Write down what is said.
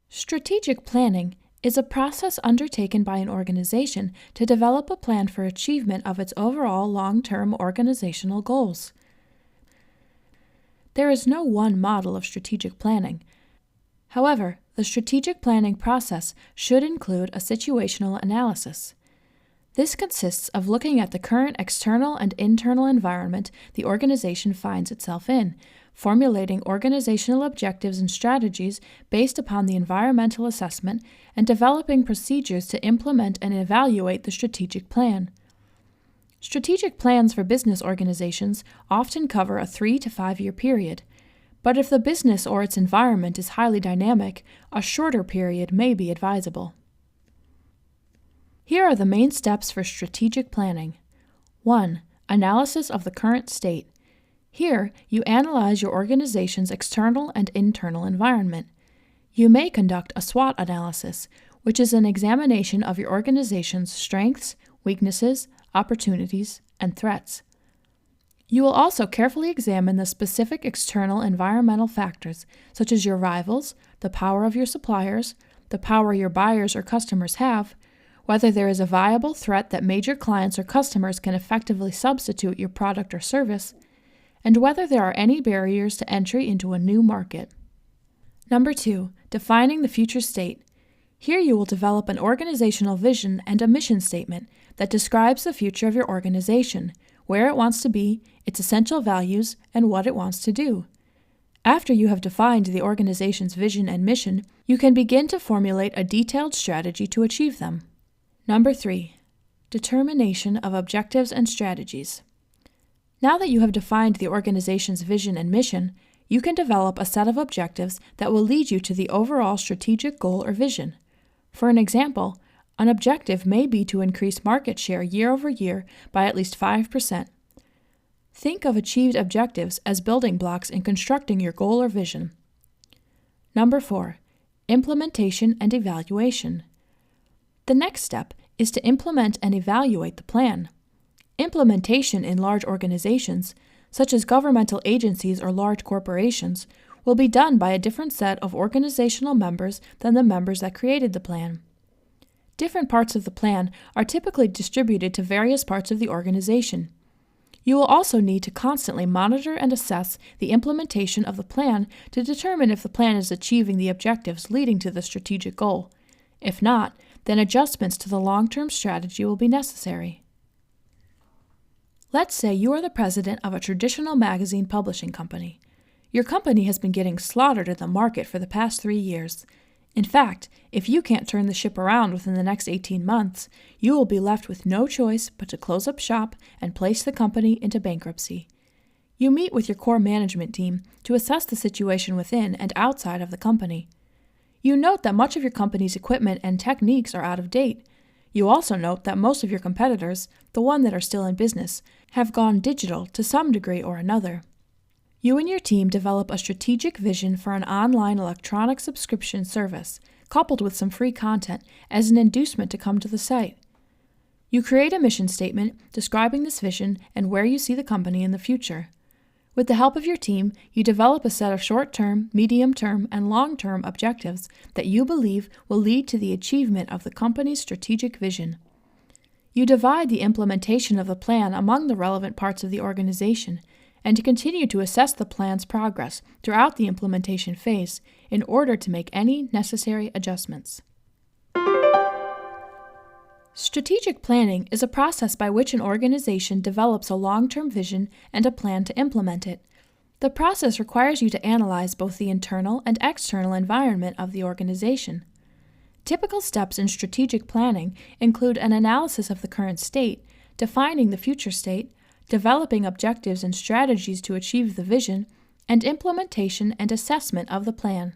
Strategic planning is a process undertaken by an organization to develop a plan for achievement of its overall long-term organizational goals. There is no one model of strategic planning. However, the strategic planning process should include a situational analysis. This consists of looking at the current external and internal environment the organization finds itself in, formulating organizational objectives and strategies based upon the environmental assessment, and developing procedures to implement and evaluate the strategic plan. Strategic plans for business organizations often cover a 3 to 5 year period, but if the business or its environment is highly dynamic, a shorter period may be advisable. Here are the main steps for strategic planning. 1. Analysis of the current state. Here, you analyze your organization's external and internal environment. You may conduct a SWOT analysis, which is an examination of your organization's strengths, weaknesses, opportunities, and threats. You will also carefully examine the specific external environmental factors, such as your rivals, the power of your suppliers, the power your buyers or customers have, whether there is a viable threat that major clients or customers can effectively substitute your product or service, and whether there are any barriers to entry into a new market. Number 2, defining the future state. Here you will develop an organizational vision and a mission statement that describes the future of your organization, where it wants to be, its essential values, and what it wants to do. After you have defined the organization's vision and mission, you can begin to formulate a detailed strategy to achieve them. Number 3, determination of objectives and strategies. Now that you have defined the organization's vision and mission, you can develop a set of objectives that will lead you to the overall strategic goal or vision. For an example, an objective may be to increase market share year over year by at least 5%. Think of achieved objectives as building blocks in constructing your goal or vision. Number 4, implementation and evaluation. The next step is to implement and evaluate the plan. Implementation in large organizations, such as governmental agencies or large corporations, will be done by a different set of organizational members than the members that created the plan. Different parts of the plan are typically distributed to various parts of the organization. You will also need to constantly monitor and assess the implementation of the plan to determine if the plan is achieving the objectives leading to the strategic goal. If not, then adjustments to the long-term strategy will be necessary. Let's say you are the president of a traditional magazine publishing company. Your company has been getting slaughtered in the market for the past 3 years. In fact, if you can't turn the ship around within the next 18 months, you will be left with no choice but to close up shop and place the company into bankruptcy. You meet with your core management team to assess the situation within and outside of the company. You note that much of your company's equipment and techniques are out of date. You also note that most of your competitors, the ones that are still in business, have gone digital to some degree or another. You and your team develop a strategic vision for an online electronic subscription service, coupled with some free content as an inducement to come to the site. You create a mission statement describing this vision and where you see the company in the future. With the help of your team, you develop a set of short-term, medium-term, and long-term objectives that you believe will lead to the achievement of the company's strategic vision. You divide the implementation of the plan among the relevant parts of the organization and continue to assess the plan's progress throughout the implementation phase in order to make any necessary adjustments. Strategic planning is a process by which an organization develops a long-term vision and a plan to implement it. The process requires you to analyze both the internal and external environment of the organization. Typical steps in strategic planning include an analysis of the current state, defining the future state, developing objectives and strategies to achieve the vision, and implementation and assessment of the plan.